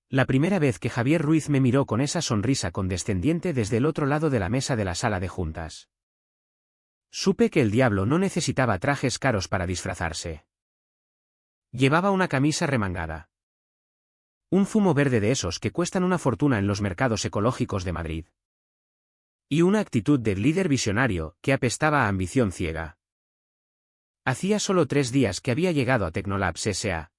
La primera vez que Javier Ruiz me miró con esa sonrisa condescendiente desde el otro lado de la mesa de la sala de juntas. Supe que el diablo no necesitaba trajes caros para disfrazarse. Llevaba una camisa remangada. Un zumo verde de esos que cuestan una fortuna en los mercados ecológicos de Madrid. Y una actitud de líder visionario que apestaba a ambición ciega. Hacía solo 3 días que había llegado a Tecnolabs S.A.,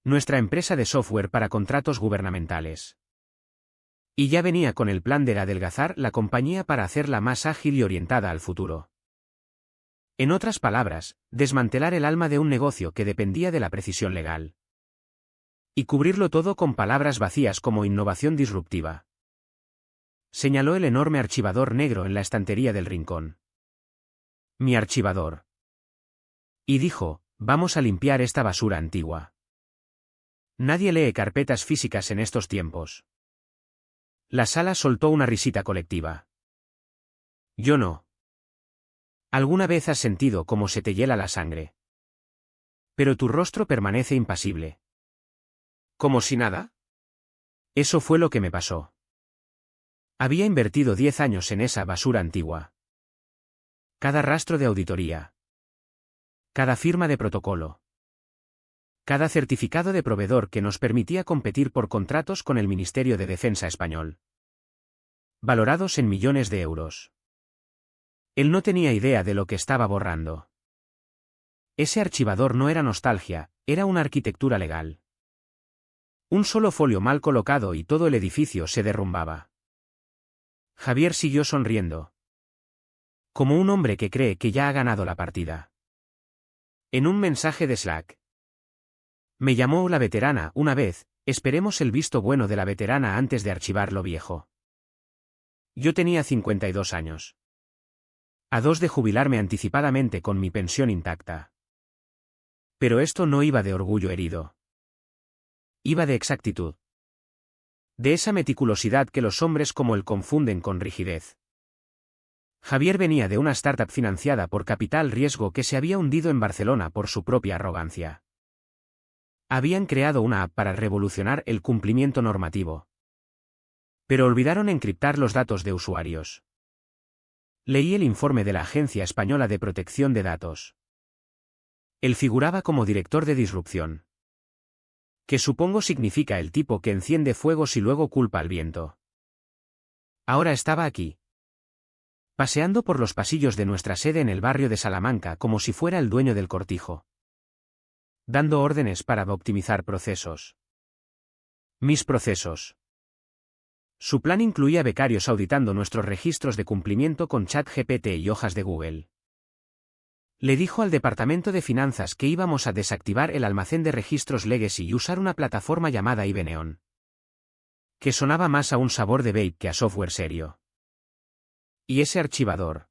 nuestra empresa de software para contratos gubernamentales. Y ya venía con el plan de adelgazar la compañía para hacerla más ágil y orientada al futuro. En otras palabras, desmantelar el alma de un negocio que dependía de la precisión legal. Y cubrirlo todo con palabras vacías como innovación disruptiva. Señaló el enorme archivador negro en la estantería del rincón. Mi archivador. Y dijo, vamos a limpiar esta basura antigua. Nadie lee carpetas físicas en estos tiempos. La sala soltó una risita colectiva. Yo no. ¿Alguna vez has sentido cómo se te hiela la sangre? Pero tu rostro permanece impasible. ¿Como si nada? Eso fue lo que me pasó. Había invertido 10 años en esa basura antigua. Cada rastro de auditoría. Cada firma de protocolo. Cada certificado de proveedor que nos permitía competir por contratos con el Ministerio de Defensa español. Valorados en millones de euros. Él no tenía idea de lo que estaba borrando. Ese archivador no era nostalgia, era una arquitectura legal. Un solo folio mal colocado y todo el edificio se derrumbaba. Javier siguió sonriendo. Como un hombre que cree que ya ha ganado la partida. En un mensaje de Slack. Me llamó la veterana una vez, esperemos el visto bueno de la veterana antes de archivar lo viejo. Yo tenía 52 años. A 2 de jubilarme anticipadamente con mi pensión intacta. Pero esto no iba de orgullo herido. Iba de exactitud. De esa meticulosidad que los hombres como él confunden con rigidez. Javier venía de una startup financiada por capital riesgo que se había hundido en Barcelona por su propia arrogancia. Habían creado una app para revolucionar el cumplimiento normativo. Pero olvidaron encriptar los datos de usuarios. Leí el informe de la Agencia Española de Protección de Datos. Él figuraba como director de disrupción. Que supongo significa el tipo que enciende fuegos y luego culpa al viento. Ahora estaba aquí. Paseando por los pasillos de nuestra sede en el barrio de Salamanca como si fuera el dueño del cortijo. Dando órdenes para optimizar procesos. Mis procesos. Su plan incluía becarios auditando nuestros registros de cumplimiento con ChatGPT y hojas de Google. Le dijo al departamento de finanzas que íbamos a desactivar el almacén de registros legacy y usar una plataforma llamada Ibeneon. Que sonaba más a un sabor de vape que a software serio. Y ese archivador.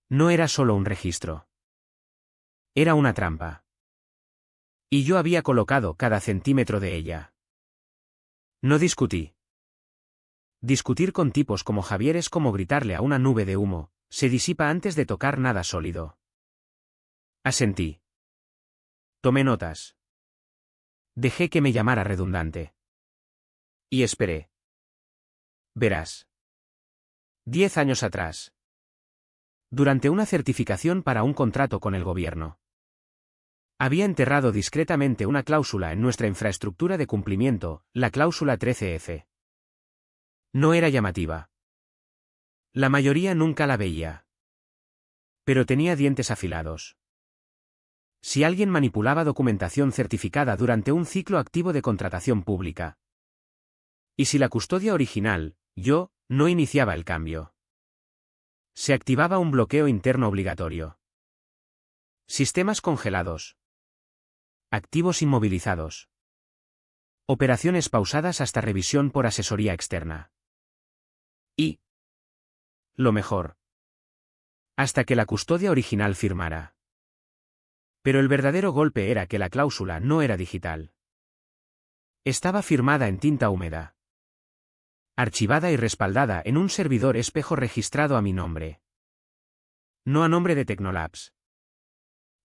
No era solo un registro. Era una trampa. Y yo había colocado cada centímetro de ella. No discutí. Discutir con tipos como Javier es como gritarle a una nube de humo, se disipa antes de tocar nada sólido. Asentí. Tomé notas. Dejé que me llamara redundante. Y esperé. Verás. 10 años atrás. Durante una certificación para un contrato con el gobierno. Había enterrado discretamente una cláusula en nuestra infraestructura de cumplimiento, la cláusula 13F. No era llamativa. La mayoría nunca la veía. Pero tenía dientes afilados. Si alguien manipulaba documentación certificada durante un ciclo activo de contratación pública. Y si la custodia original, yo, no iniciaba el cambio. Se activaba un bloqueo interno obligatorio. Sistemas congelados. Activos inmovilizados. Operaciones pausadas hasta revisión por asesoría externa. Y, lo mejor, hasta que la custodia original firmara. Pero el verdadero golpe era que la cláusula no era digital. Estaba firmada en tinta húmeda. Archivada y respaldada en un servidor espejo registrado a mi nombre. No a nombre de Tecnolabs.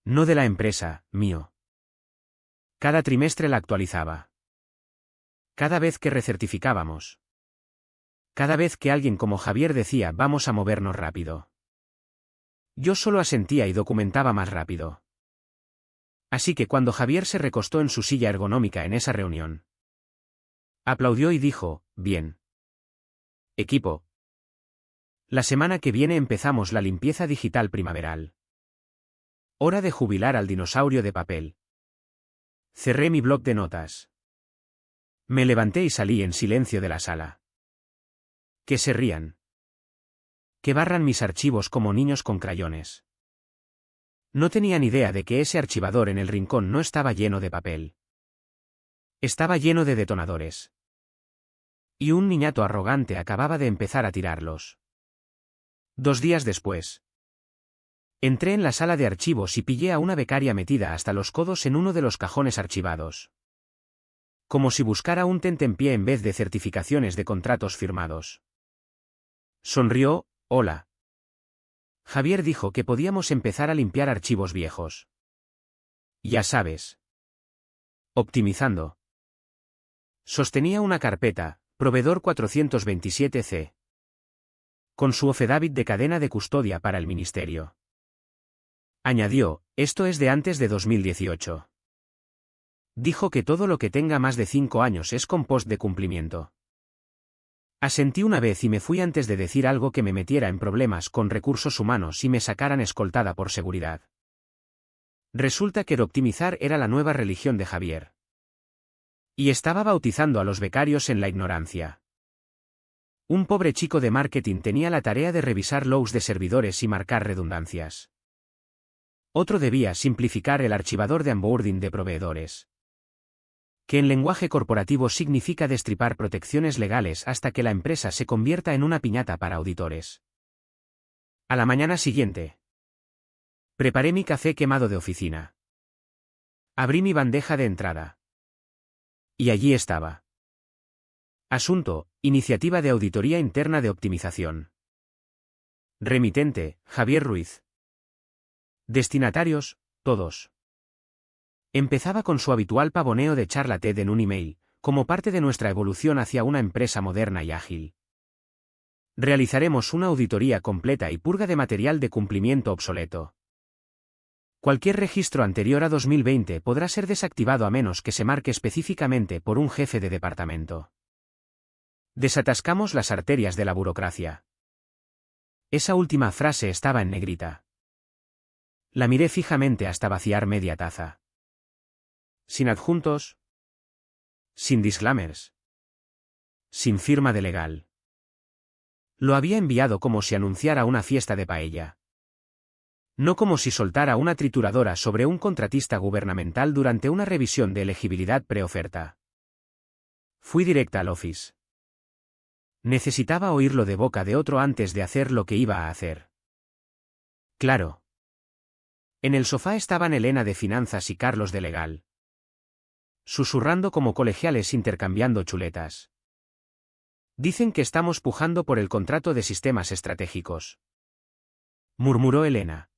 No de la empresa, mío. Cada trimestre la actualizaba. Cada vez que recertificábamos. Cada vez que alguien como Javier decía vamos a movernos rápido. Yo solo asentía y documentaba más rápido. Así que cuando Javier se recostó en su silla ergonómica en esa reunión, aplaudió y dijo, bien. Equipo. La semana que viene empezamos la limpieza digital primaveral. Hora de jubilar al dinosaurio de papel. Cerré mi bloc de notas. Me levanté y salí en silencio de la sala. Que se rían. Que barran mis archivos como niños con crayones. No tenían idea de que ese archivador en el rincón no estaba lleno de papel. Estaba lleno de detonadores. Y un niñato arrogante acababa de empezar a tirarlos. 2 días después. Entré en la sala de archivos y pillé a una becaria metida hasta los codos en uno de los cajones archivados. Como si buscara un tentempié en vez de certificaciones de contratos firmados. Sonrió, hola. Javier dijo que podíamos empezar a limpiar archivos viejos. Ya sabes. Optimizando. Sostenía una carpeta, proveedor 427C. Con su affidavit de cadena de custodia para el ministerio. Añadió, esto es de antes de 2018. Dijo que todo lo que tenga más de 5 años es con post de cumplimiento. Asentí una vez y me fui antes de decir algo que me metiera en problemas con recursos humanos y me sacaran escoltada por seguridad. Resulta que optimizar era la nueva religión de Javier. Y estaba bautizando a los becarios en la ignorancia. Un pobre chico de marketing tenía la tarea de revisar logs de servidores y marcar redundancias. Otro debía simplificar el archivador de onboarding de proveedores. Que en lenguaje corporativo significa destripar protecciones legales hasta que la empresa se convierta en una piñata para auditores. A la mañana siguiente. Preparé mi café quemado de oficina. Abrí mi bandeja de entrada. Y allí estaba. Asunto, iniciativa de auditoría interna de optimización. Remitente, Javier Ruiz. Destinatarios, todos. Empezaba con su habitual pavoneo de charla TED en un email, como parte de nuestra evolución hacia una empresa moderna y ágil. Realizaremos una auditoría completa y purga de material de cumplimiento obsoleto. Cualquier registro anterior a 2020 podrá ser desactivado a menos que se marque específicamente por un jefe de departamento. Desatascamos las arterias de la burocracia. Esa última frase estaba en negrita. La miré fijamente hasta vaciar media taza. Sin adjuntos. Sin disclaimers. Sin firma de legal. Lo había enviado como si anunciara una fiesta de paella. No como si soltara una trituradora sobre un contratista gubernamental durante una revisión de elegibilidad preoferta. Fui directa al office. Necesitaba oírlo de boca de otro antes de hacer lo que iba a hacer. Claro. En el sofá estaban Elena de Finanzas y Carlos de Legal. Susurrando como colegiales intercambiando chuletas. Dicen que estamos pujando por el contrato de sistemas estratégicos. Murmuró Elena.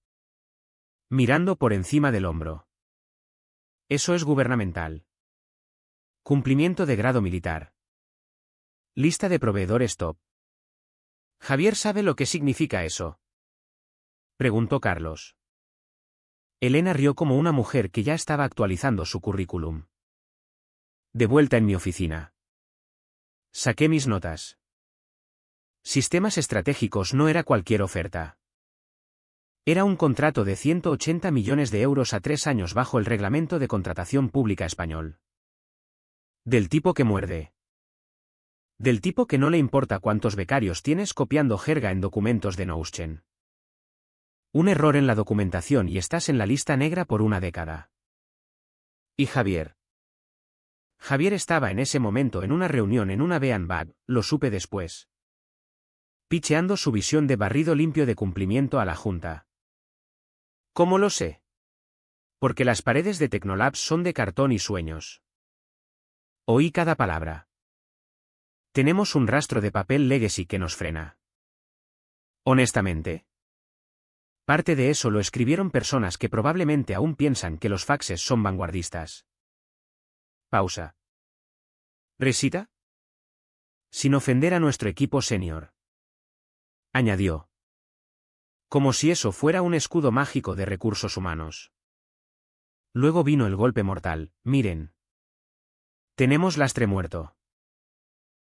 Mirando por encima del hombro. Eso es gubernamental. Cumplimiento de grado militar. Lista de proveedores top. ¿Javier sabe lo que significa eso? Preguntó Carlos. Elena rió como una mujer que ya estaba actualizando su currículum. De vuelta en mi oficina. Saqué mis notas. Sistemas estratégicos no era cualquier oferta. Era un contrato de 180 millones de euros a 3 años bajo el Reglamento de Contratación Pública español. Del tipo que muerde. Del tipo que no le importa cuántos becarios tienes copiando jerga en documentos de Notion. Un error en la documentación y estás en la lista negra por una década. ¿Y Javier? Javier estaba en ese momento en una reunión en una beanbag, lo supe después. Picheando su visión de barrido limpio de cumplimiento a la Junta. ¿Cómo lo sé? Porque las paredes de Tecnolabs son de cartón y sueños. Oí cada palabra. Tenemos un rastro de papel legacy que nos frena. Honestamente. Parte de eso lo escribieron personas que probablemente aún piensan que los faxes son vanguardistas. Pausa. ¿Risita? Sin ofender a nuestro equipo senior. Añadió. Como si eso fuera un escudo mágico de recursos humanos. Luego vino el golpe mortal. Miren. Tenemos lastre muerto.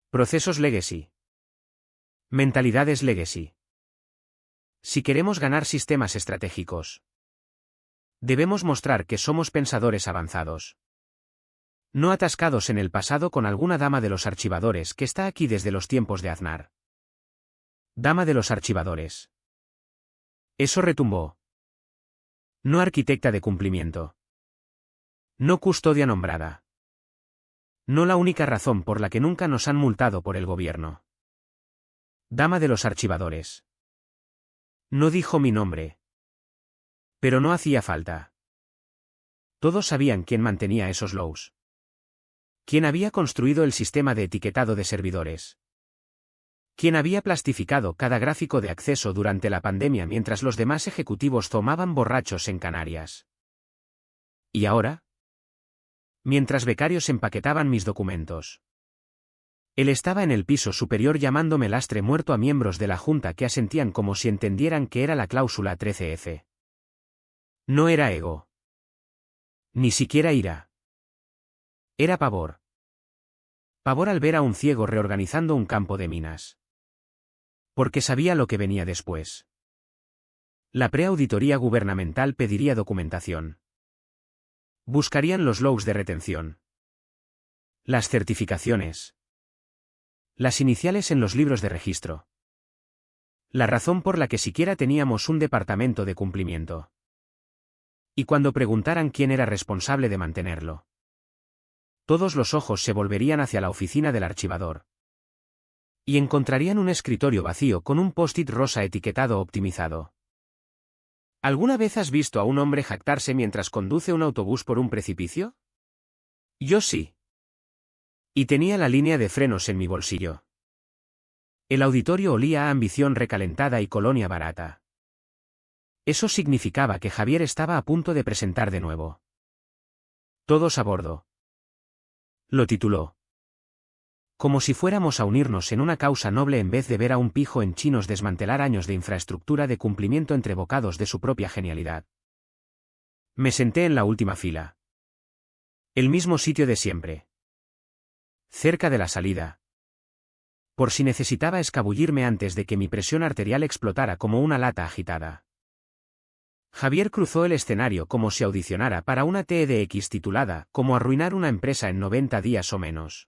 Procesos legacy. Mentalidades legacy. Si queremos ganar sistemas estratégicos, debemos mostrar que somos pensadores avanzados. No atascados en el pasado con alguna dama de los archivadores que está aquí desde los tiempos de Aznar. Dama de los archivadores. Eso retumbó. No arquitecta de cumplimiento. No custodia nombrada. No la única razón por la que nunca nos han multado por el gobierno. Dama de los archivadores. No dijo mi nombre. Pero no hacía falta. Todos sabían quién mantenía esos lows. Quién había construido el sistema de etiquetado de servidores. Quién había plastificado cada gráfico de acceso durante la pandemia mientras los demás ejecutivos tomaban borrachos en Canarias. ¿Y ahora? Mientras becarios empaquetaban mis documentos. Él estaba en el piso superior llamándome lastre muerto a miembros de la Junta que asentían como si entendieran que era la cláusula 13F. No era ego. Ni siquiera ira. Era pavor. Pavor al ver a un ciego reorganizando un campo de minas. Porque sabía lo que venía después. La preauditoría gubernamental pediría documentación. Buscarían los logs de retención. Las certificaciones. Las iniciales en los libros de registro. La razón por la que siquiera teníamos un departamento de cumplimiento. Y cuando preguntaran quién era responsable de mantenerlo. Todos los ojos se volverían hacia la oficina del archivador. Y encontrarían un escritorio vacío con un post-it rosa etiquetado optimizado. ¿Alguna vez has visto a un hombre jactarse mientras conduce un autobús por un precipicio? Yo sí. Y tenía la línea de frenos en mi bolsillo. El auditorio olía a ambición recalentada y colonia barata. Eso significaba que Javier estaba a punto de presentar de nuevo. Todos a bordo. Lo tituló. Como si fuéramos a unirnos en una causa noble en vez de ver a un pijo en chinos desmantelar años de infraestructura de cumplimiento entre bocados de su propia genialidad. Me senté en la última fila. El mismo sitio de siempre. Cerca de la salida. Por si necesitaba escabullirme antes de que mi presión arterial explotara como una lata agitada. Javier cruzó el escenario como si audicionara para una TEDx titulada Cómo arruinar una empresa en 90 días o menos.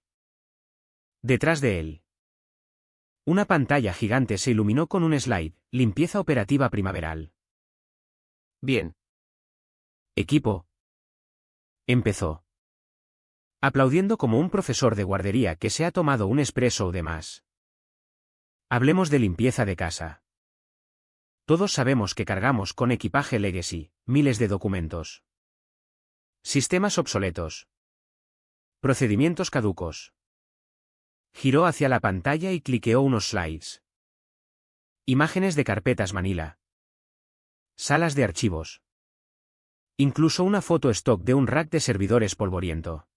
Detrás de él. Una pantalla gigante se iluminó con un slide, limpieza operativa primaveral. Bien. Equipo. Empezó. Aplaudiendo como un profesor de guardería que se ha tomado un espresso o demás. Hablemos de limpieza de casa. Todos sabemos que cargamos con equipaje legacy, miles de documentos. Sistemas obsoletos. Procedimientos caducos. Giró hacia la pantalla y cliqueó unos slides. Imágenes de carpetas Manila. Salas de archivos. Incluso una foto stock de un rack de servidores polvoriento.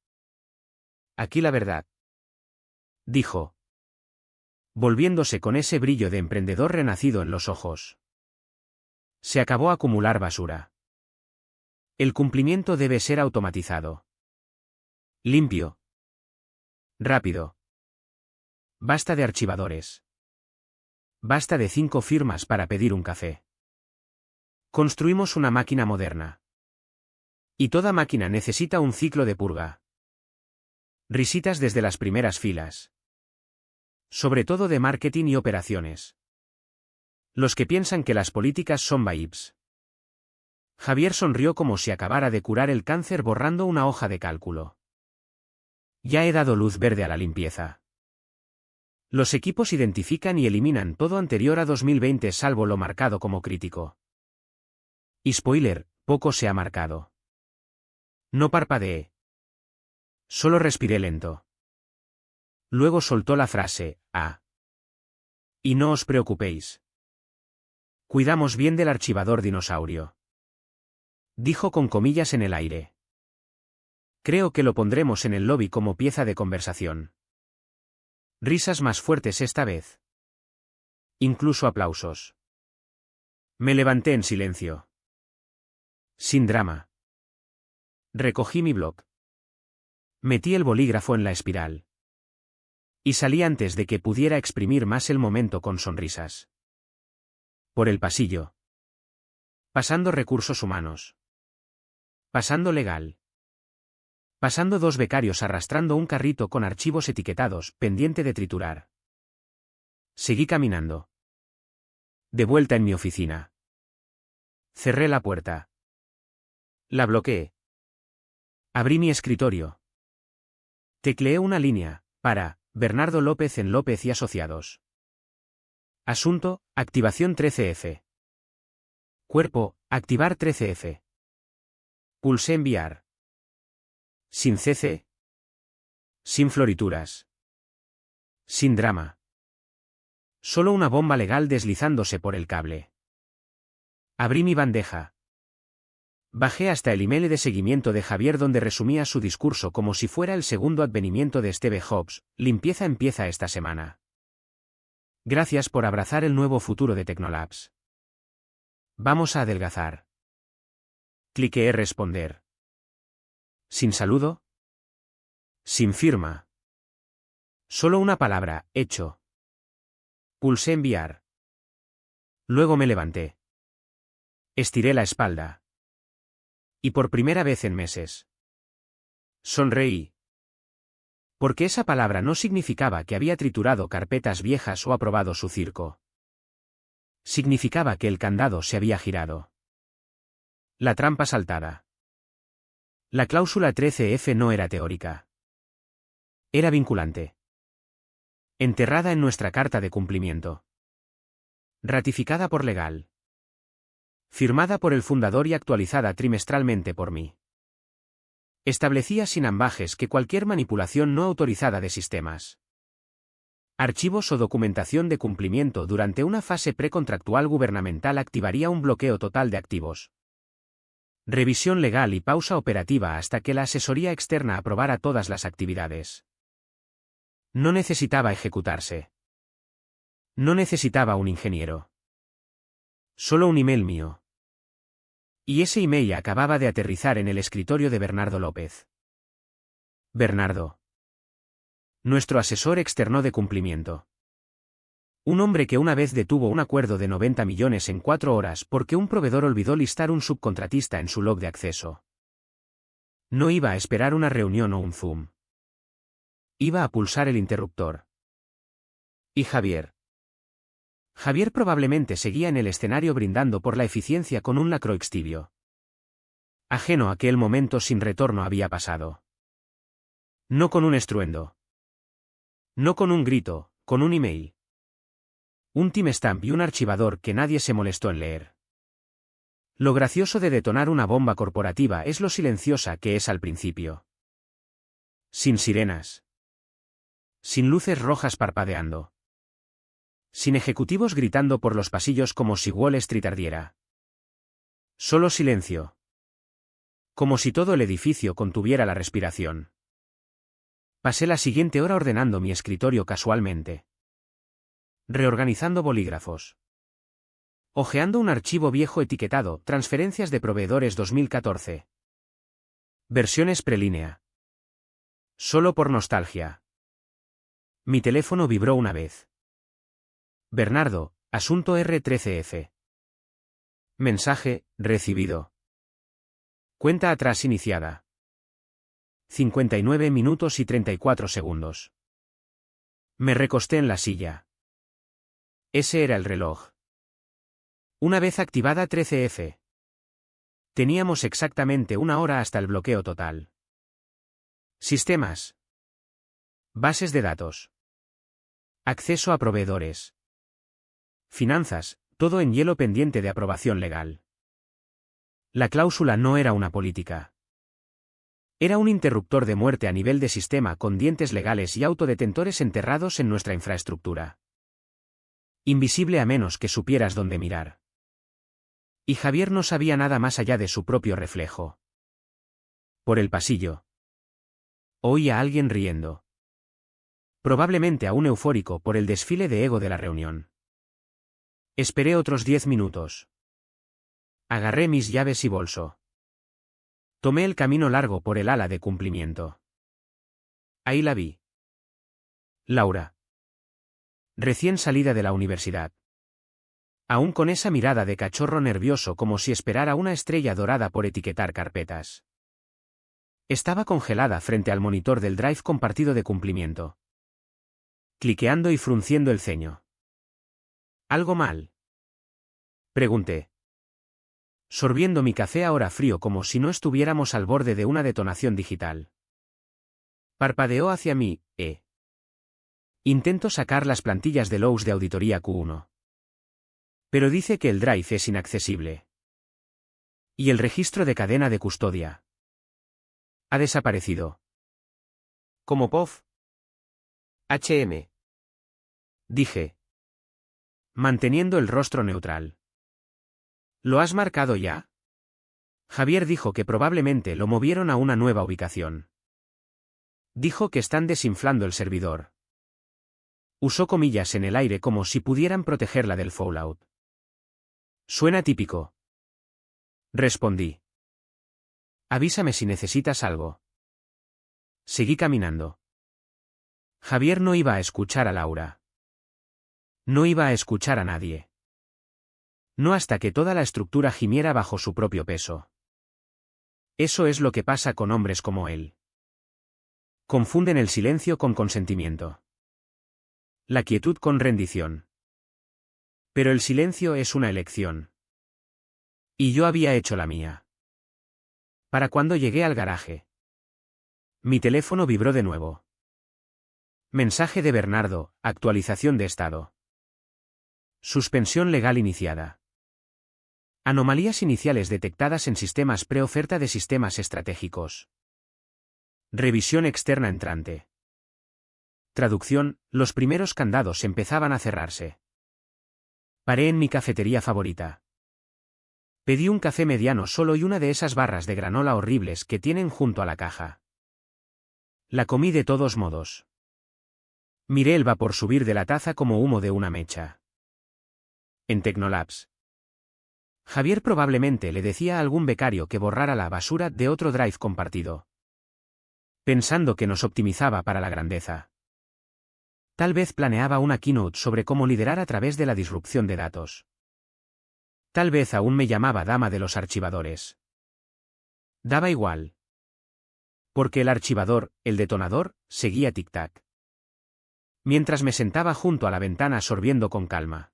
Aquí la verdad. Dijo. Volviéndose con ese brillo de emprendedor renacido en los ojos. Se acabó acumular basura. El cumplimiento debe ser automatizado. Limpio. Rápido. Basta de archivadores. Basta de 5 firmas para pedir un café. Construimos una máquina moderna. Y toda máquina necesita un ciclo de purga. Risitas desde las primeras filas. Sobre todo de marketing y operaciones. Los que piensan que las políticas son vibes. Javier sonrió como si acabara de curar el cáncer borrando una hoja de cálculo. Ya he dado luz verde a la limpieza. Los equipos identifican y eliminan todo anterior a 2020 salvo lo marcado como crítico. Y spoiler, poco se ha marcado. No parpadeé. Solo respiré lento. Luego soltó la frase, ah. Y no os preocupéis. Cuidamos bien del archivador dinosaurio. Dijo con comillas en el aire. Creo que lo pondremos en el lobby como pieza de conversación. Risas más fuertes esta vez. Incluso aplausos. Me levanté en silencio. Sin drama. Recogí mi blog. Metí el bolígrafo en la espiral. Y salí antes de que pudiera exprimir más el momento con sonrisas. Por el pasillo. Pasando recursos humanos. Pasando legal. Pasando dos becarios arrastrando un carrito con archivos etiquetados, pendiente de triturar. Seguí caminando. De vuelta en mi oficina. Cerré la puerta. La bloqueé. Abrí mi escritorio. Tecleé una línea, para Bernardo López en López y Asociados. Asunto, activación 13F. Cuerpo, activar 13F. Pulsé enviar. Sin CC. Sin florituras. Sin drama. Solo una bomba legal deslizándose por el cable. Abrí mi bandeja. Bajé hasta el email de seguimiento de Javier donde resumía su discurso como si fuera el segundo advenimiento de Steve Jobs: limpieza empieza esta semana. Gracias por abrazar el nuevo futuro de Tecnolabs. Vamos a adelgazar. Cliqué responder. Sin saludo. Sin firma. Solo una palabra, hecho. Pulsé enviar. Luego me levanté. Estiré la espalda. Y por primera vez en meses. Sonreí. Porque esa palabra no significaba que había triturado carpetas viejas o aprobado su circo. Significaba que el candado se había girado. La trampa saltada. La cláusula 13F no era teórica. Era vinculante. Enterrada en nuestra carta de cumplimiento. Ratificada por legal. Firmada por el fundador y actualizada trimestralmente por mí. Establecía sin ambajes que cualquier manipulación no autorizada de sistemas, archivos o documentación de cumplimiento durante una fase precontractual gubernamental activaría un bloqueo total de activos. Revisión legal y pausa operativa hasta que la asesoría externa aprobara todas las actividades. No necesitaba ejecutarse. No necesitaba un ingeniero. Solo un email mío. Y ese email acababa de aterrizar en el escritorio de Bernardo López. Bernardo. Nuestro asesor externo de cumplimiento. Un hombre que una vez detuvo un acuerdo de 90 millones en 4 horas porque un proveedor olvidó listar un subcontratista en su log de acceso. No iba a esperar una reunión o un Zoom. Iba a pulsar el interruptor. ¿Y Javier? Javier probablemente seguía en el escenario brindando por la eficiencia con un Lacroix tibio. Ajeno a que el momento sin retorno había pasado. No con un estruendo. No con un grito, con un email. Un timestamp y un archivador que nadie se molestó en leer. Lo gracioso de detonar una bomba corporativa es lo silenciosa que es al principio. Sin sirenas. Sin luces rojas parpadeando. Sin ejecutivos gritando por los pasillos como si Wall Street ardiera. Solo silencio. Como si todo el edificio contuviera la respiración. Pasé la siguiente hora ordenando mi escritorio casualmente. Reorganizando bolígrafos. Hojeando un archivo viejo etiquetado, transferencias de proveedores 2014. Versiones prelínea. Solo por nostalgia. Mi teléfono vibró una vez. Bernardo, asunto R13F. Mensaje, recibido. Cuenta atrás iniciada. 59 minutos y 34 segundos. Me recosté en la silla. Ese era el reloj. Una vez activada 13F. Teníamos exactamente una hora hasta el bloqueo total. Sistemas. Bases de datos. Acceso a proveedores. Finanzas, todo en hielo pendiente de aprobación legal. La cláusula no era una política. Era un interruptor de muerte a nivel de sistema con dientes legales y autodetentores enterrados en nuestra infraestructura. Invisible a menos que supieras dónde mirar. Y Javier no sabía nada más allá de su propio reflejo. Por el pasillo. Oí a alguien riendo. Probablemente aún eufórico por el desfile de ego de la reunión. Esperé otros 10 minutos. Agarré mis llaves y bolso. Tomé el camino largo por el ala de cumplimiento. Ahí la vi. Laura. Recién salida de la universidad. Aún con esa mirada de cachorro nervioso como si esperara una estrella dorada por etiquetar carpetas. Estaba congelada frente al monitor del drive compartido de cumplimiento. Cliqueando y frunciendo el ceño. ¿Algo mal? Pregunté. Sorbiendo mi café ahora frío como si no estuviéramos al borde de una detonación digital. Parpadeó hacia mí, Intento sacar las plantillas de Lowe's de auditoría Q1. Pero dice que el drive es inaccesible. ¿Y el registro de cadena de custodia? Ha desaparecido. ¿Como POF? HM. Dije. Manteniendo el rostro neutral. ¿Lo has marcado ya? Javier dijo que probablemente lo movieron a una nueva ubicación. Dijo que están desinflando el servidor. Usó comillas en el aire como si pudieran protegerla del fallout. Suena típico. Respondí. Avísame si necesitas algo. Seguí caminando. Javier no iba a escuchar a Laura. No iba a escuchar a nadie. No hasta que toda la estructura gimiera bajo su propio peso. Eso es lo que pasa con hombres como él. Confunden el silencio con consentimiento. La quietud con rendición. Pero el silencio es una elección. Y yo había hecho la mía. Para cuando llegué al garaje. Mi teléfono vibró de nuevo. Mensaje de Bernardo, actualización de estado. Suspensión legal iniciada. Anomalías iniciales detectadas en sistemas preoferta de sistemas estratégicos. Revisión externa entrante. Traducción, los primeros candados empezaban a cerrarse. Paré en mi cafetería favorita. Pedí un café mediano solo y una de esas barras de granola horribles que tienen junto a la caja. La comí de todos modos. Miré el vapor subir de la taza como humo de una mecha. En Tecnolabs. Javier probablemente le decía a algún becario que borrara la basura de otro drive compartido. Pensando que nos optimizaba para la grandeza. Tal vez planeaba una keynote sobre cómo liderar a través de la disrupción de datos. Tal vez aún me llamaba dama de los archivadores. Daba igual. Porque el archivador, el detonador, seguía tic-tac. Mientras me sentaba junto a la ventana sorbiendo con calma.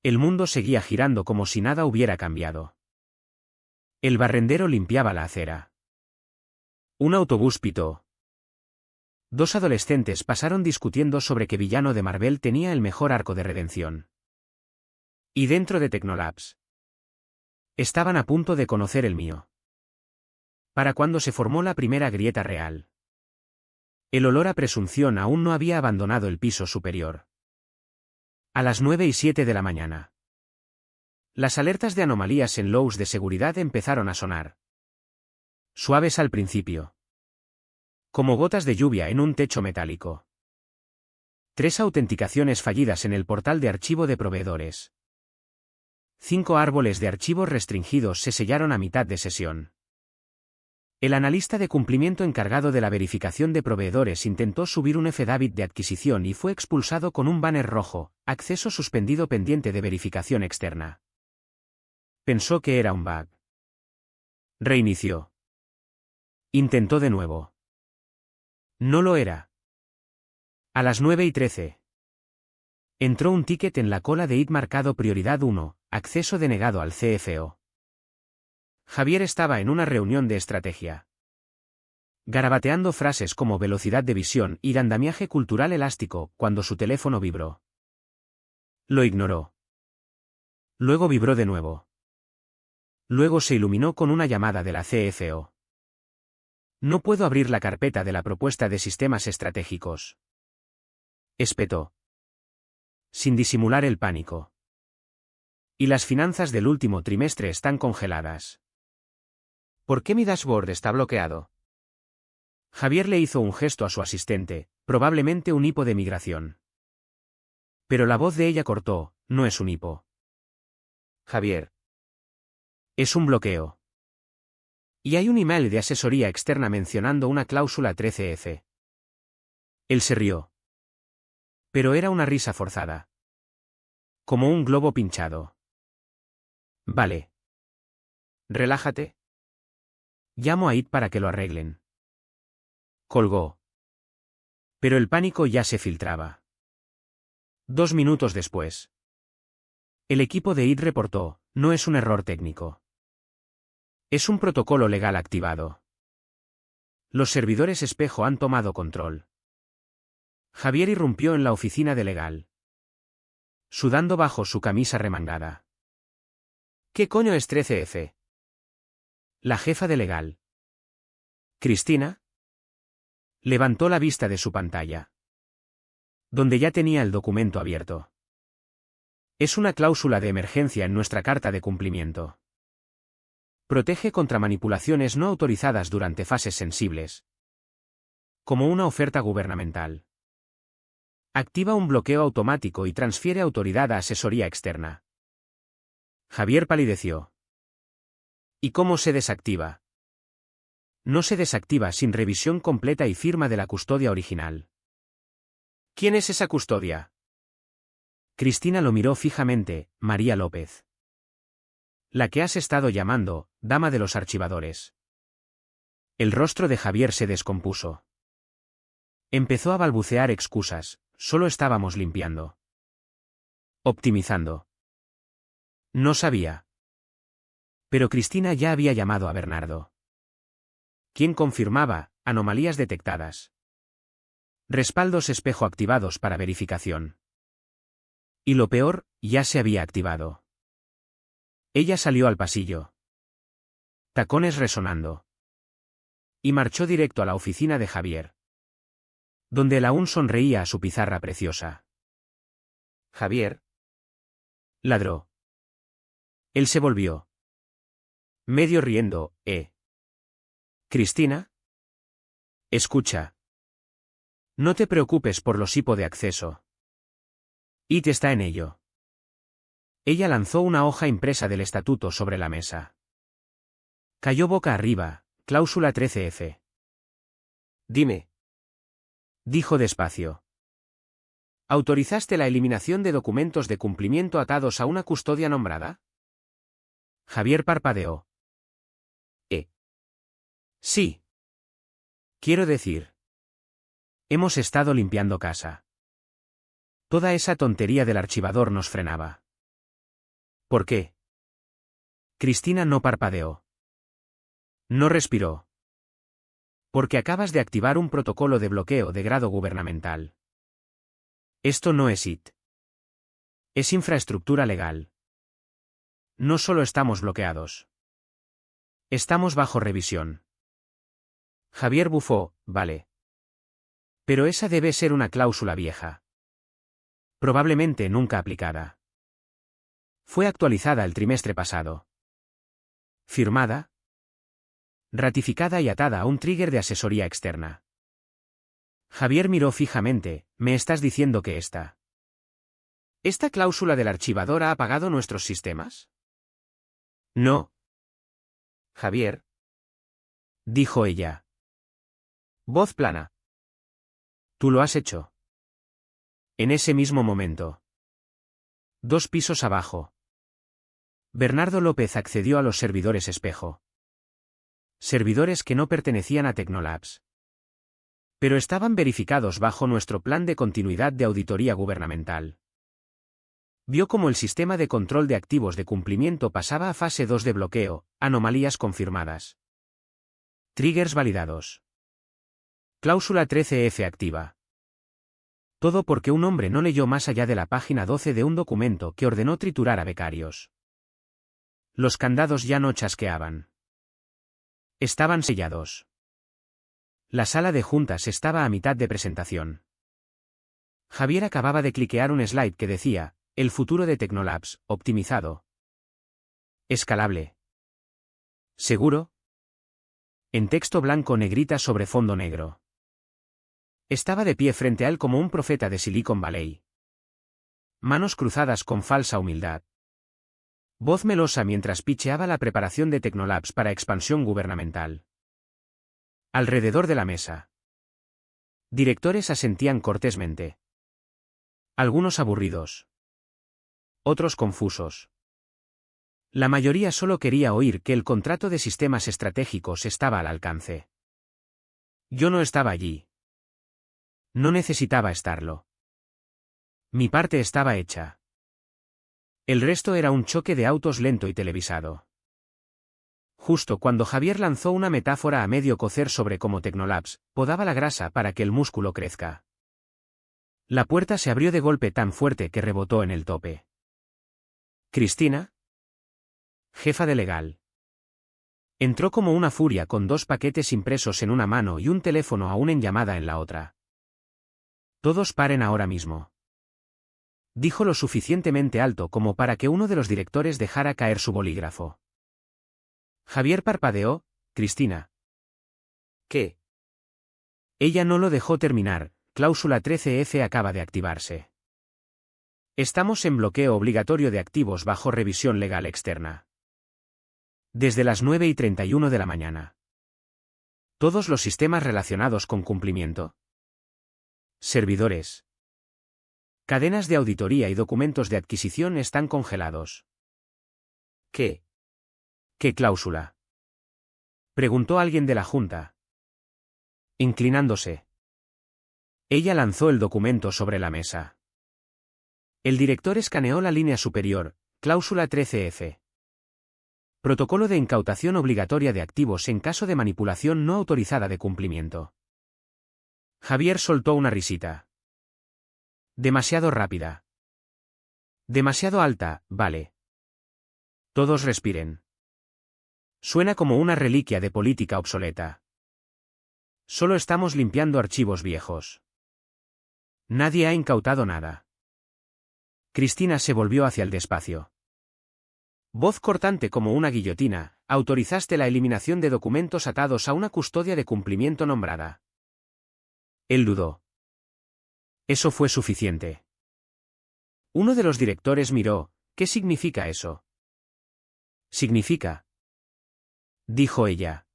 El mundo seguía girando como si nada hubiera cambiado. El barrendero limpiaba la acera. Un autobús pitó. Dos adolescentes pasaron discutiendo sobre qué villano de Marvel tenía el mejor arco de redención. Y dentro de Tecnolabs. Estaban a punto de conocer el mío. Para cuando se formó la primera grieta real. El olor a presunción aún no había abandonado el piso superior. A las 9:07 de la mañana. Las alertas de anomalías en Lowe's de seguridad empezaron a sonar. Suaves al principio. Como gotas de lluvia en un techo metálico. 3 autenticaciones fallidas en el portal de archivo de proveedores. 5 árboles de archivos restringidos se sellaron a mitad de sesión. El analista de cumplimiento encargado de la verificación de proveedores intentó subir un affidavit de adquisición y fue expulsado con un banner rojo, acceso suspendido pendiente de verificación externa. Pensó que era un bug. Reinició. Intentó de nuevo. No lo era. A las 9:13. Entró un ticket en la cola de IT marcado prioridad 1, acceso denegado al CFO. Javier estaba en una reunión de estrategia. Garabateando frases como velocidad de visión y andamiaje cultural elástico cuando su teléfono vibró. Lo ignoró. Luego vibró de nuevo. Luego se iluminó con una llamada de la CFO. No puedo abrir la carpeta de la propuesta de sistemas estratégicos. Espetó. Sin disimular el pánico. Y las finanzas del último trimestre están congeladas. ¿Por qué mi dashboard está bloqueado? Javier le hizo un gesto a su asistente, probablemente un hipo de migración. Pero la voz de ella cortó, no es un hipo. Javier. Es un bloqueo. Y hay un email de asesoría externa mencionando una cláusula 13F. Él se rió. Pero era una risa forzada. Como un globo pinchado. Vale. Relájate. Llamo a IT para que lo arreglen. Colgó. Pero el pánico ya se filtraba. 2 minutos después. El equipo de IT reportó, no es un error técnico. Es un protocolo legal activado. Los servidores espejo han tomado control. Javier irrumpió en la oficina de legal. Sudando bajo su camisa remangada. ¿Qué coño es 13F? La jefa de legal. ¿Cristina? Levantó la vista de su pantalla. Donde ya tenía el documento abierto. Es una cláusula de emergencia en nuestra carta de cumplimiento. Protege contra manipulaciones no autorizadas durante fases sensibles. Como una oferta gubernamental. Activa un bloqueo automático y transfiere autoridad a asesoría externa. Javier palideció. ¿Y cómo se desactiva? No se desactiva sin revisión completa y firma de la custodia original. ¿Quién es esa custodia? Cristina lo miró fijamente, María López. La que has estado llamando, dama de los archivadores. El rostro de Javier se descompuso. Empezó a balbucear excusas, solo estábamos limpiando. Optimizando. No sabía. Pero Cristina ya había llamado a Bernardo. ¿Quién confirmaba anomalías detectadas? Respaldos espejo activados para verificación. Y lo peor, ya se había activado. Ella salió al pasillo. Tacones resonando. Y marchó directo a la oficina de Javier. Donde él aún sonreía a su pizarra preciosa. Javier. Ladró. Él se volvió. Medio riendo, ¿Cristina? Escucha. No te preocupes por los hipo de acceso. IT está en ello. Ella lanzó una hoja impresa del estatuto sobre la mesa. Cayó boca arriba, cláusula 13F. Dime. Dijo despacio. ¿Autorizaste la eliminación de documentos de cumplimiento atados a una custodia nombrada? Javier parpadeó. Sí. Quiero decir. Hemos estado limpiando casa. Toda esa tontería del archivador nos frenaba. ¿Por qué? Cristina no parpadeó. No respiró. Porque acabas de activar un protocolo de bloqueo de grado gubernamental. Esto no es IT. Es infraestructura legal. No solo estamos bloqueados. Estamos bajo revisión. Javier bufó, vale. Pero esa debe ser una cláusula vieja. Probablemente nunca aplicada. Fue actualizada el trimestre pasado. Firmada. Ratificada y atada a un trigger de asesoría externa. Javier miró fijamente, ¿me estás diciendo que esta cláusula del archivador ha apagado nuestros sistemas? No. Javier. Dijo ella. Voz plana. Tú lo has hecho. En ese mismo momento. 2 pisos abajo. Bernardo López accedió a los servidores espejo. Servidores que no pertenecían a Tecnolabs. Pero estaban verificados bajo nuestro plan de continuidad de auditoría gubernamental. Vio cómo el sistema de control de activos de cumplimiento pasaba a fase 2 de bloqueo, anomalías confirmadas. Triggers validados. Cláusula 13F activa. Todo porque un hombre no leyó más allá de la página 12 de un documento que ordenó triturar a becarios. Los candados ya no chasqueaban. Estaban sellados. La sala de juntas estaba a mitad de presentación. Javier acababa de cliquear un slide que decía, el futuro de Tecnolabs, optimizado. Escalable. ¿Seguro? En texto blanco negrita sobre fondo negro. Estaba de pie frente a él como un profeta de Silicon Valley. Manos cruzadas con falsa humildad. Voz melosa mientras picheaba la preparación de Technolabs para expansión gubernamental. Alrededor de la mesa. Directores asentían cortésmente. Algunos aburridos. Otros confusos. La mayoría solo quería oír que el contrato de sistemas estratégicos estaba al alcance. Yo no estaba allí. No necesitaba estarlo. Mi parte estaba hecha. El resto era un choque de autos lento y televisado. Justo cuando Javier lanzó una metáfora a medio cocer sobre cómo Technolabs podaba la grasa para que el músculo crezca. La puerta se abrió de golpe tan fuerte que rebotó en el tope. ¿Cristina? Jefa de legal. Entró como una furia con 2 paquetes impresos en una mano y un teléfono aún en llamada en la otra. Todos paren ahora mismo. Dijo lo suficientemente alto como para que uno de los directores dejara caer su bolígrafo. Javier parpadeó. Cristina. ¿Qué? Ella no lo dejó terminar. Cláusula 13F acaba de activarse. Estamos en bloqueo obligatorio de activos bajo revisión legal externa. Desde las 9:31 de la mañana. Todos los sistemas relacionados con cumplimiento. Servidores. Cadenas de auditoría y documentos de adquisición están congelados. ¿Qué? ¿Qué cláusula? Preguntó alguien de la Junta. Inclinándose. Ella lanzó el documento sobre la mesa. El director escaneó la línea superior, cláusula 13F. Protocolo de incautación obligatoria de activos en caso de manipulación no autorizada de cumplimiento. Javier soltó una risita. Demasiado rápida. Demasiado alta, vale. Todos respiren. Suena como una reliquia de política obsoleta. Solo estamos limpiando archivos viejos. Nadie ha incautado nada. Cristina se volvió hacia el despacio. Voz cortante como una guillotina, autorizaste la eliminación de documentos atados a una custodia de cumplimiento nombrada. Él dudó. Eso fue suficiente. Uno de los directores miró. ¿Qué significa eso? Significa, dijo ella,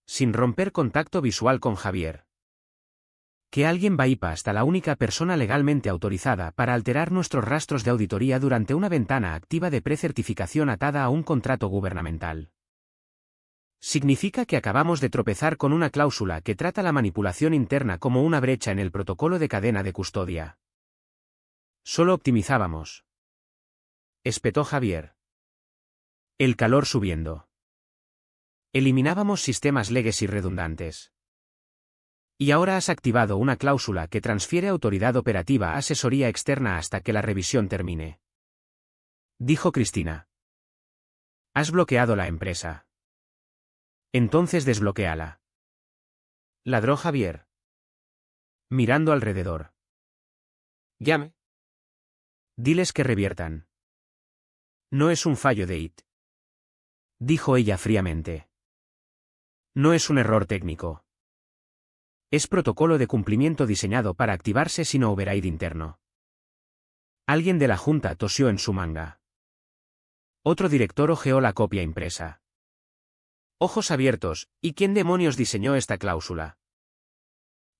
sin romper contacto visual con Javier, que alguien bypass a la única persona legalmente autorizada para alterar nuestros rastros de auditoría durante una ventana activa de precertificación atada a un contrato gubernamental. Significa que acabamos de tropezar con una cláusula que trata la manipulación interna como una brecha en el protocolo de cadena de custodia. Solo optimizábamos. Espetó Javier. El calor subiendo. Eliminábamos sistemas legacy redundantes. Y ahora has activado una cláusula que transfiere autoridad operativa a asesoría externa hasta que la revisión termine. Dijo Cristina. Has bloqueado la empresa. Entonces desbloquéala. Ladró Javier. Mirando alrededor. Llame. Diles que reviertan. No es un fallo de IT. Dijo ella fríamente. No es un error técnico. Es protocolo de cumplimiento diseñado para activarse sin override interno. Alguien de la Junta tosió en su manga. Otro director hojeó la copia impresa. Ojos abiertos, ¿y quién demonios diseñó esta cláusula?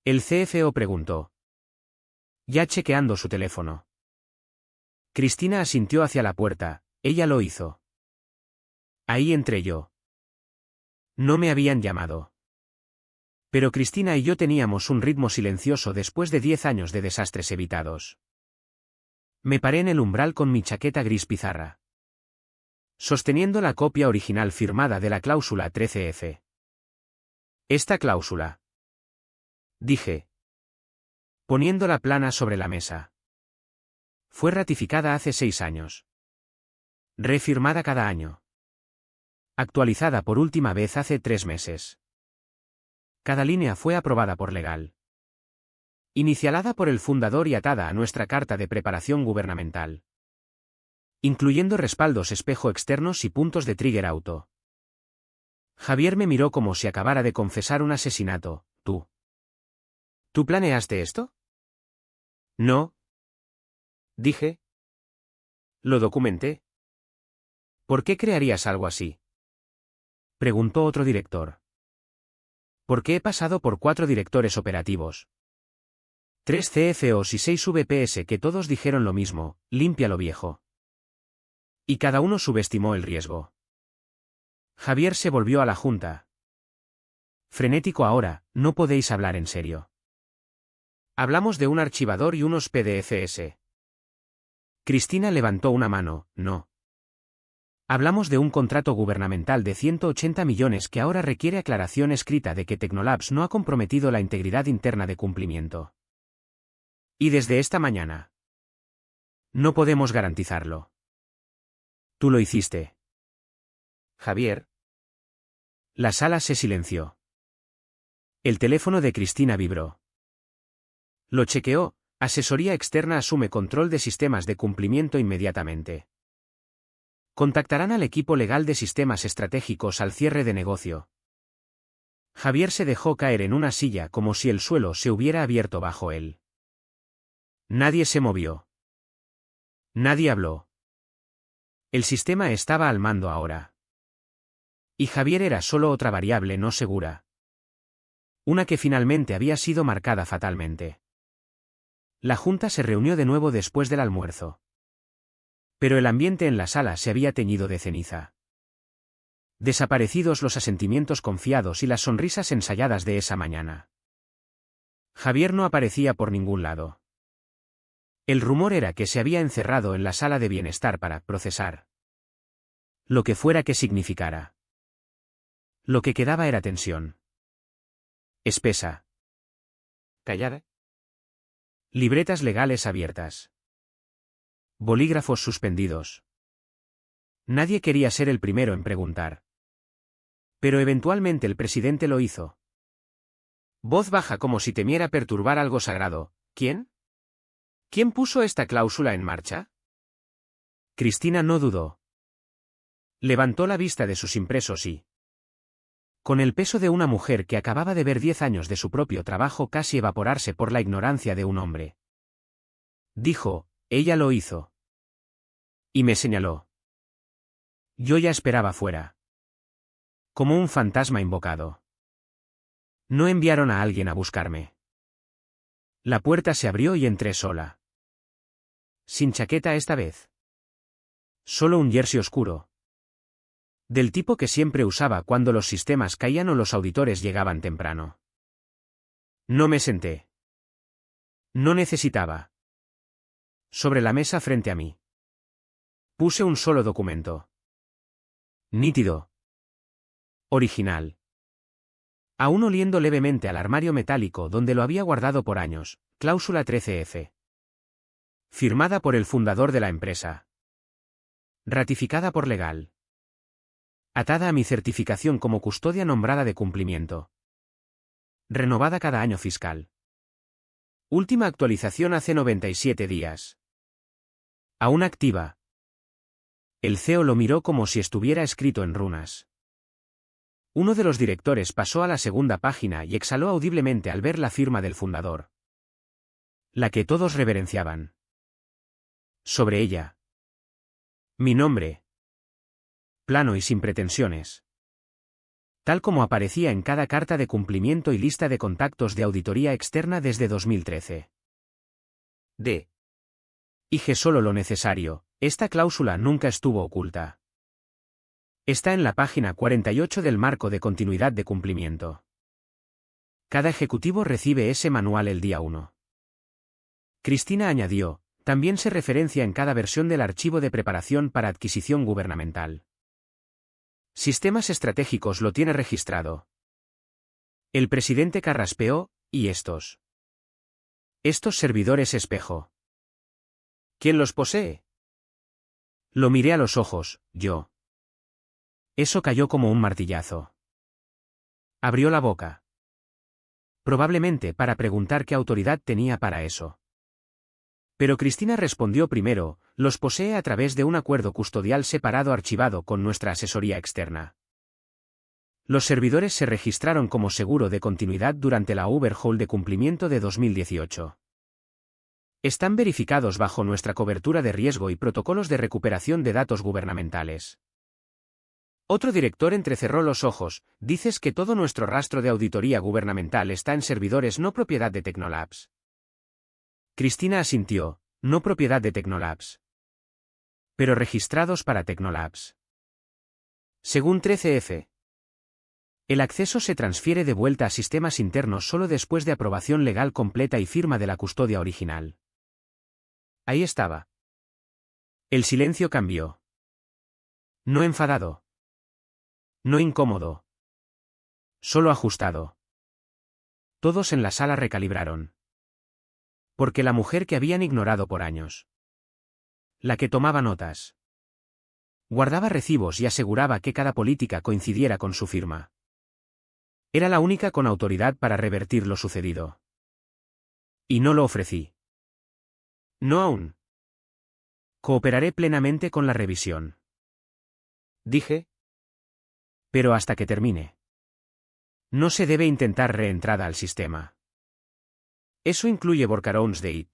El CFO preguntó. Ya chequeando su teléfono. Cristina asintió hacia la puerta, ella lo hizo. Ahí entré yo. No me habían llamado. Pero Cristina y yo teníamos un ritmo silencioso después de 10 años de desastres evitados. Me paré en el umbral con mi chaqueta gris pizarra, sosteniendo la copia original firmada de la cláusula 13F. Esta cláusula, dije, poniéndola plana sobre la mesa, fue ratificada hace 6 años. Refirmada cada año. Actualizada por última vez hace 3 meses. Cada línea fue aprobada por legal. Inicialada por el fundador y atada a nuestra carta de preparación gubernamental. Incluyendo respaldos espejo externos y puntos de trigger auto. Javier me miró como si acabara de confesar un asesinato. ¿Tú? ¿Tú planeaste esto? No. Dije. Lo documenté. ¿Por qué crearías algo así? Preguntó otro director. Porque he pasado por 4 directores operativos. 3 CFOs y 6 VPs que todos dijeron lo mismo, limpia lo viejo. Y cada uno subestimó el riesgo. Javier se volvió a la junta. Frenético ahora, no podéis hablar en serio. Hablamos de un archivador y unos PDFs. Cristina levantó una mano, no. Hablamos de un contrato gubernamental de 180 millones que ahora requiere aclaración escrita de que Tecnolabs no ha comprometido la integridad interna de cumplimiento. Y desde esta mañana. No podemos garantizarlo. Tú lo hiciste. Javier. La sala se silenció. El teléfono de Cristina vibró. Lo chequeó, asesoría externa asume control de sistemas de cumplimiento inmediatamente. Contactarán al equipo legal de sistemas estratégicos al cierre de negocio. Javier se dejó caer en una silla como si el suelo se hubiera abierto bajo él. Nadie se movió. Nadie habló. El sistema estaba al mando ahora. Y Javier era solo otra variable no segura. Una que finalmente había sido marcada fatalmente. La junta se reunió de nuevo después del almuerzo. Pero el ambiente en la sala se había teñido de ceniza. Desaparecidos los asentimientos confiados y las sonrisas ensayadas de esa mañana. Javier no aparecía por ningún lado. El rumor era que se había encerrado en la sala de bienestar para procesar. Lo que fuera que significara. Lo que quedaba era tensión. Espesa. Callada. Libretas legales abiertas. Bolígrafos suspendidos. Nadie quería ser el primero en preguntar. Pero eventualmente el presidente lo hizo. Voz baja como si temiera perturbar algo sagrado. ¿Quién? ¿Quién puso esta cláusula en marcha? Cristina no dudó. Levantó la vista de sus impresos y, con el peso de una mujer que acababa de ver 10 años de su propio trabajo casi evaporarse por la ignorancia de un hombre, dijo, ella lo hizo. Y me señaló. Yo ya esperaba fuera. Como un fantasma invocado. No enviaron a alguien a buscarme. La puerta se abrió y entré sola. Sin chaqueta esta vez. Solo un jersey oscuro. Del tipo que siempre usaba cuando los sistemas caían o los auditores llegaban temprano. No me senté. No necesitaba. Sobre la mesa frente a mí. Puse un solo documento. Nítido. Original. Aún oliendo levemente al armario metálico donde lo había guardado por años, cláusula 13F. Firmada por el fundador de la empresa. Ratificada por legal. Atada a mi certificación como custodia nombrada de cumplimiento. Renovada cada año fiscal. Última actualización hace 97 días. Aún activa. El CEO lo miró como si estuviera escrito en runas. Uno de los directores pasó a la segunda página y exhaló audiblemente al ver la firma del fundador. La que todos reverenciaban. Sobre ella. Mi nombre. Plano y sin pretensiones. Tal como aparecía en cada carta de cumplimiento y lista de contactos de auditoría externa desde 2013. D. Dije solo lo necesario, esta cláusula nunca estuvo oculta. Está en la página 48 del marco de continuidad de cumplimiento. Cada ejecutivo recibe ese manual el día 1. Cristina añadió, también se referencia en cada versión del archivo de preparación para adquisición gubernamental. Sistemas estratégicos lo tiene registrado. El presidente carraspeó, ¿y estos? Estos servidores espejo. ¿Quién los posee? Lo miré a los ojos, yo. Eso cayó como un martillazo. Abrió la boca. Probablemente para preguntar qué autoridad tenía para eso. Pero Cristina respondió primero, los posee a través de un acuerdo custodial separado archivado con nuestra asesoría externa. Los servidores se registraron como seguro de continuidad durante la overhaul de cumplimiento de 2018. Están verificados bajo nuestra cobertura de riesgo y protocolos de recuperación de datos gubernamentales. Otro director entrecerró los ojos. Dices que todo nuestro rastro de auditoría gubernamental está en servidores no propiedad de Technolabs. Cristina asintió, no propiedad de Technolabs. Pero registrados para Technolabs. Según 13F. El acceso se transfiere de vuelta a sistemas internos solo después de aprobación legal completa y firma de la custodia original. Ahí estaba. El silencio cambió. No enfadado. No incómodo. Solo ajustado. Todos en la sala recalibraron. Porque la mujer que habían ignorado por años. La que tomaba notas. Guardaba recibos y aseguraba que cada política coincidiera con su firma. Era la única con autoridad para revertir lo sucedido. Y no lo ofrecí. No aún. Cooperaré plenamente con la revisión. Dije. Pero hasta que termine. No se debe intentar reentrada al sistema. Eso incluye workarounds de IT.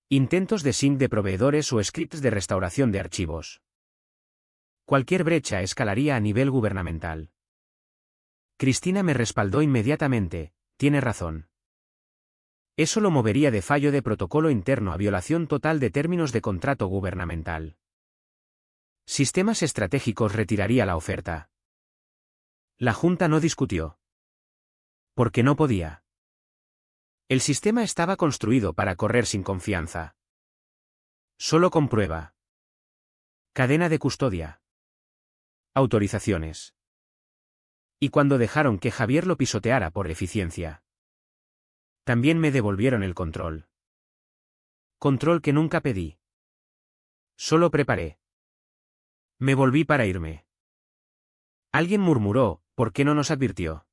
Intentos de sync de proveedores o scripts de restauración de archivos. Cualquier brecha escalaría a nivel gubernamental. Cristina me respaldó inmediatamente, tiene razón. Eso lo movería de fallo de protocolo interno a violación total de términos de contrato gubernamental. Sistemas Estratégicos retiraría la oferta. La Junta no discutió. Porque no podía. El sistema estaba construido para correr sin confianza. Solo comprueba. Cadena de custodia. Autorizaciones. Y cuando dejaron que Javier lo pisoteara por eficiencia. También me devolvieron el control. Control que nunca pedí. Solo preparé. Me volví para irme. Alguien murmuró, ¿por qué no nos advirtió?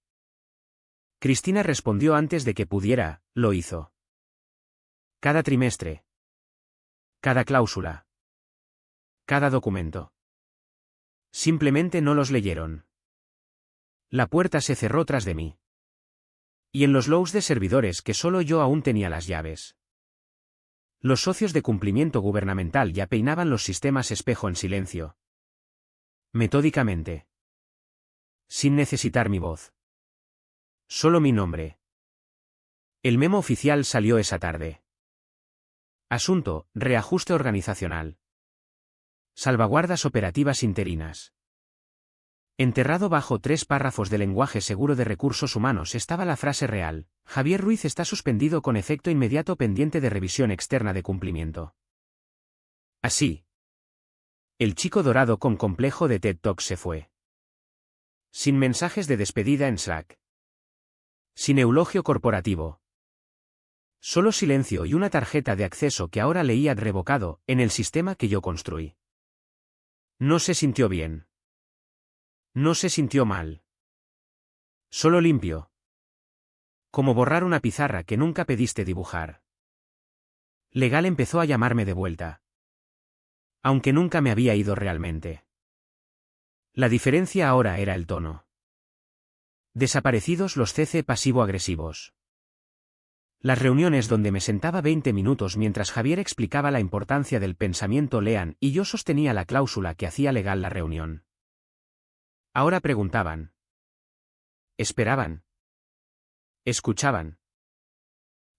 Cristina respondió antes de que pudiera, lo hizo. Cada trimestre. Cada cláusula. Cada documento. Simplemente no los leyeron. La puerta se cerró tras de mí. Y en los logs de servidores que solo yo aún tenía las llaves. Los socios de cumplimiento gubernamental ya peinaban los sistemas espejo en silencio. Metódicamente. Sin necesitar mi voz. Solo mi nombre. El memo oficial salió esa tarde. Asunto, reajuste organizacional. Salvaguardas operativas interinas. Enterrado bajo 3 párrafos de lenguaje seguro de recursos humanos estaba la frase real: Javier Ruiz está suspendido con efecto inmediato pendiente de revisión externa de cumplimiento. Así. El chico dorado con complejo de TED Talk se fue. Sin mensajes de despedida en Slack. Sin eulogio corporativo. Solo silencio y una tarjeta de acceso que ahora leía revocado, en el sistema que yo construí. No se sintió bien. No se sintió mal. Solo limpio. Como borrar una pizarra que nunca pediste dibujar. Legal empezó a llamarme de vuelta. Aunque nunca me había ido realmente. La diferencia ahora era el tono. Desaparecidos los CC pasivo-agresivos. Las reuniones donde me sentaba 20 minutos mientras Javier explicaba la importancia del pensamiento Lean y yo sostenía la cláusula que hacía legal la reunión. Ahora preguntaban. Esperaban. Escuchaban.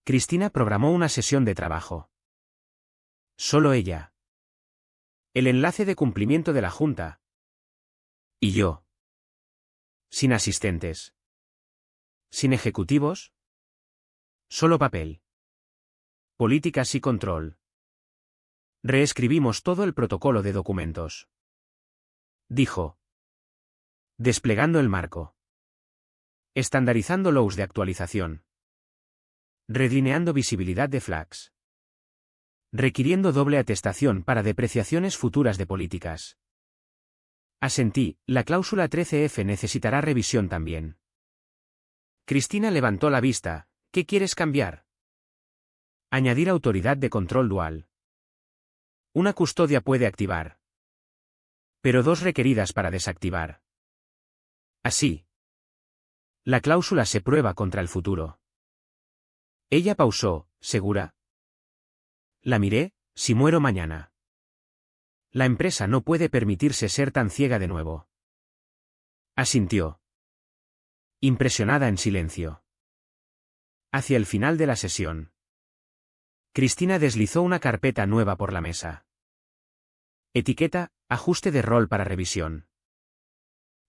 Cristina programó una sesión de trabajo. Solo ella. El enlace de cumplimiento de la Junta. Y yo. Sin asistentes. Sin ejecutivos. Solo papel. Políticas y control. Reescribimos todo el protocolo de documentos. Dijo. Desplegando el marco. Estandarizando logs de actualización. Redlineando visibilidad de flags. Requiriendo doble atestación para depreciaciones futuras de políticas. Asentí, la cláusula 13F necesitará revisión también. Cristina levantó la vista. ¿Qué quieres cambiar? Añadir autoridad de control dual. Una custodia puede activar. Pero 2 requeridas para desactivar. Así. La cláusula se prueba contra el futuro. Ella pausó, segura. La miré, si muero mañana. La empresa no puede permitirse ser tan ciega de nuevo. Asintió. Impresionada en silencio. Hacia el final de la sesión. Cristina deslizó una carpeta nueva por la mesa. Etiqueta, ajuste de rol para revisión.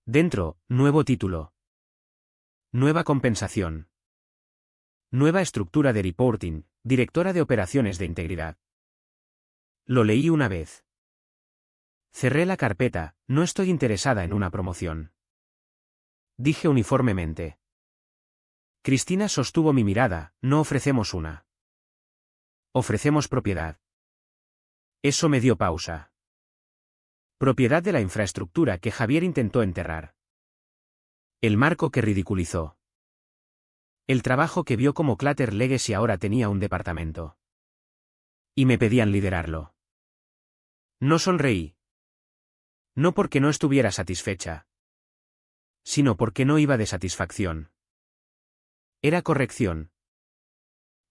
Dentro, nuevo título. Nueva compensación. Nueva estructura de reporting, directora de operaciones de integridad. Lo leí una vez. Cerré la carpeta, no estoy interesada en una promoción. Dije uniformemente. Cristina sostuvo mi mirada, no ofrecemos una. Ofrecemos propiedad. Eso me dio pausa. Propiedad de la infraestructura que Javier intentó enterrar. El marco que ridiculizó. El trabajo que vio como Clatter Legacy ahora tenía un departamento. Y me pedían liderarlo. No sonreí. No porque no estuviera satisfecha, sino porque no iba de satisfacción. Era corrección.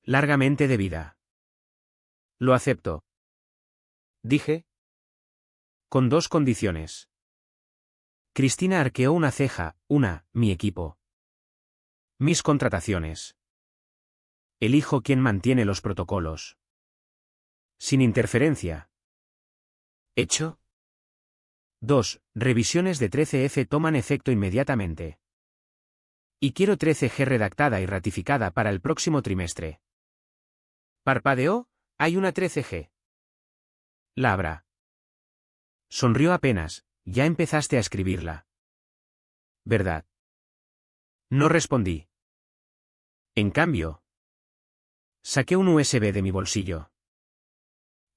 Largamente debida. Lo acepto. Dije. Con dos condiciones. Cristina arqueó una ceja, mi equipo. Mis contrataciones. Elijo quién mantiene los protocolos. Sin interferencia. ¿Hecho? 2. Revisiones de 13F toman efecto inmediatamente. Y quiero 13G redactada y ratificada para el próximo trimestre. Parpadeó, hay una 13G. La habrá. Sonrió apenas, ya empezaste a escribirla. ¿Verdad? No respondí. En cambio, saqué un USB de mi bolsillo.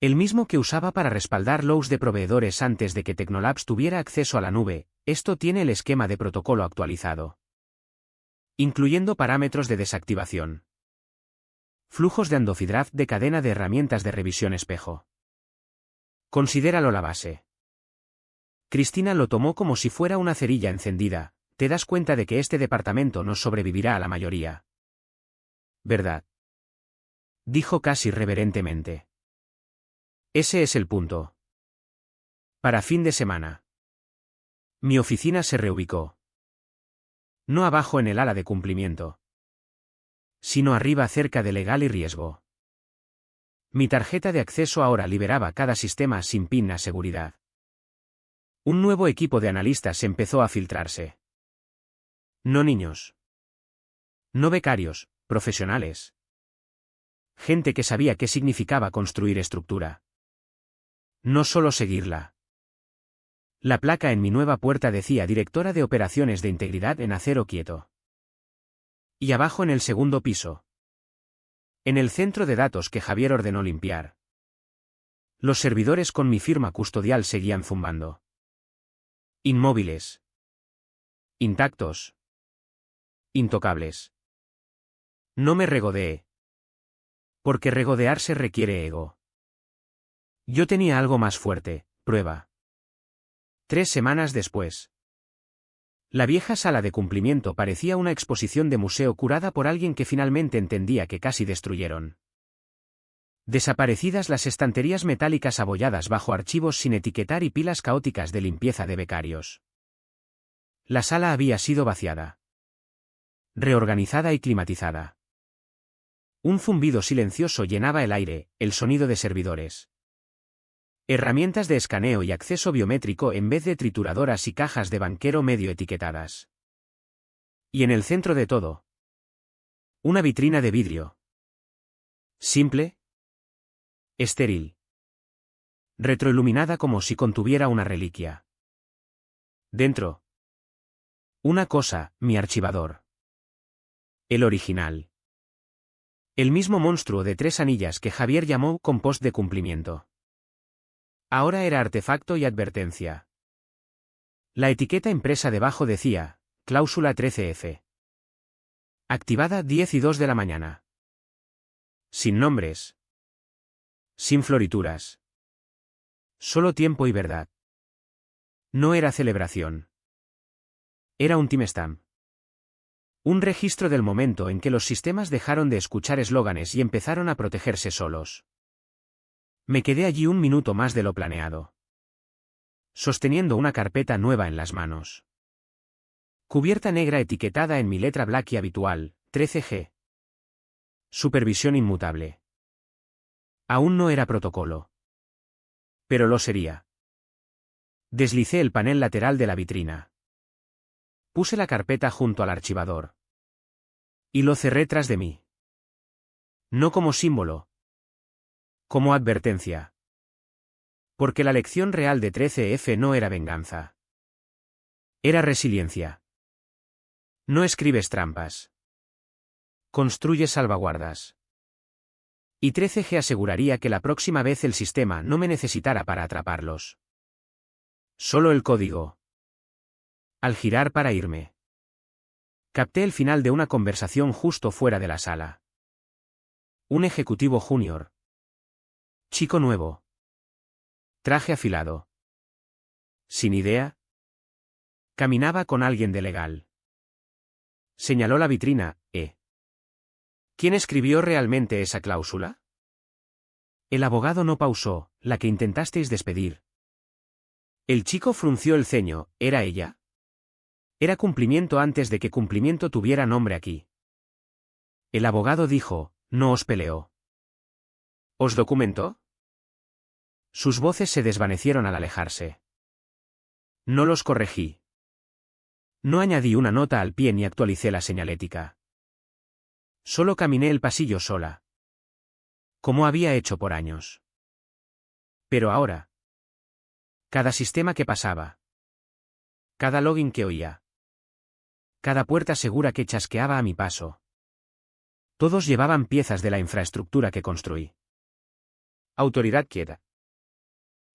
El mismo que usaba para respaldar logs de proveedores antes de que Tecnolabs tuviera acceso a la nube. Esto tiene el esquema de protocolo actualizado, incluyendo parámetros de desactivación. Flujos de Andofidraft de cadena de herramientas de revisión espejo. Considéralo la base. Cristina lo tomó como si fuera una cerilla encendida. Te das cuenta de que este departamento no sobrevivirá a la mayoría. ¿Verdad? Dijo casi reverentemente. Ese es el punto. Para fin de semana. Mi oficina se reubicó. No abajo en el ala de cumplimiento, sino arriba cerca de legal y riesgo. Mi tarjeta de acceso ahora liberaba cada sistema sin PIN a seguridad. Un nuevo equipo de analistas empezó a filtrarse. No niños. No becarios, profesionales. Gente que sabía qué significaba construir estructura. No solo seguirla. La placa en mi nueva puerta decía Directora de Operaciones de Integridad en acero quieto. Y abajo en el segundo piso. En el centro de datos que Javier ordenó limpiar. Los servidores con mi firma custodial seguían zumbando. Inmóviles. Intactos. Intocables. No me regodeé. Porque regodearse requiere ego. Yo tenía algo más fuerte, prueba. 3 semanas después. La vieja sala de cumplimiento parecía una exposición de museo curada por alguien que finalmente entendía que casi destruyeron. Desaparecidas las estanterías metálicas abolladas bajo archivos sin etiquetar y pilas caóticas de limpieza de becarios. La sala había sido vaciada. Reorganizada y climatizada. Un zumbido silencioso llenaba el aire, el sonido de servidores. Herramientas de escaneo y acceso biométrico en vez de trituradoras y cajas de banquero medio etiquetadas. Y en el centro de todo, una vitrina de vidrio. Simple. Estéril. Retroiluminada como si contuviera una reliquia. Dentro. Una cosa, mi archivador. El original. El mismo monstruo de 3 anillas que Javier llamó compost de cumplimiento. Ahora era artefacto y advertencia. La etiqueta impresa debajo decía, cláusula 13F. Activada 10 y 2 de la mañana. Sin nombres. Sin florituras. Solo tiempo y verdad. No era celebración. Era un timestamp. Un registro del momento en que los sistemas dejaron de escuchar eslóganes y empezaron a protegerse solos. Me quedé allí un minuto más de lo planeado, sosteniendo una carpeta nueva en las manos. Cubierta negra etiquetada en mi letra Blackie habitual, 13G. Supervisión inmutable. Aún no era protocolo. Pero lo sería. Deslicé el panel lateral de la vitrina. Puse la carpeta junto al archivador. Y lo cerré tras de mí. No como símbolo. Como advertencia. Porque la lección real de 13F no era venganza. Era resiliencia. No escribes trampas. Construyes salvaguardas. Y 13G aseguraría que la próxima vez el sistema no me necesitara para atraparlos. Solo el código. Al girar para irme, capté el final de una conversación justo fuera de la sala. Un ejecutivo junior. Chico nuevo. Traje afilado. Sin idea. Caminaba con alguien de legal. Señaló la vitrina, ¿Quién escribió realmente esa cláusula? El abogado no pausó, la que intentasteis despedir. El chico frunció el ceño, ¿era ella? Era cumplimiento antes de que cumplimiento tuviera nombre aquí. El abogado dijo, no os peleó. ¿Os documentó? Sus voces se desvanecieron al alejarse. No los corregí. No añadí una nota al pie ni actualicé la señalética. Solo caminé el pasillo sola. Como había hecho por años. Pero ahora. Cada sistema que pasaba. Cada login que oía. Cada puerta segura que chasqueaba a mi paso. Todos llevaban piezas de la infraestructura que construí. Autoridad quieta.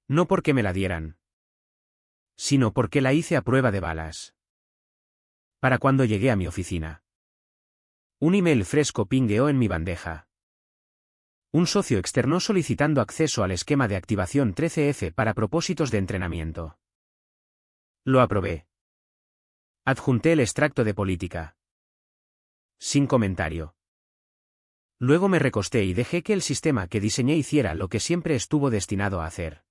No porque me la dieran, sino porque la hice a prueba de balas. Para cuando llegué a mi oficina. Un email fresco pingueó en mi bandeja. Un socio externo solicitando acceso al esquema de activación 13F para propósitos de entrenamiento. Lo aprobé. Adjunté el extracto de política. Sin comentario. Luego me recosté y dejé que el sistema que diseñé hiciera lo que siempre estuvo destinado a hacer.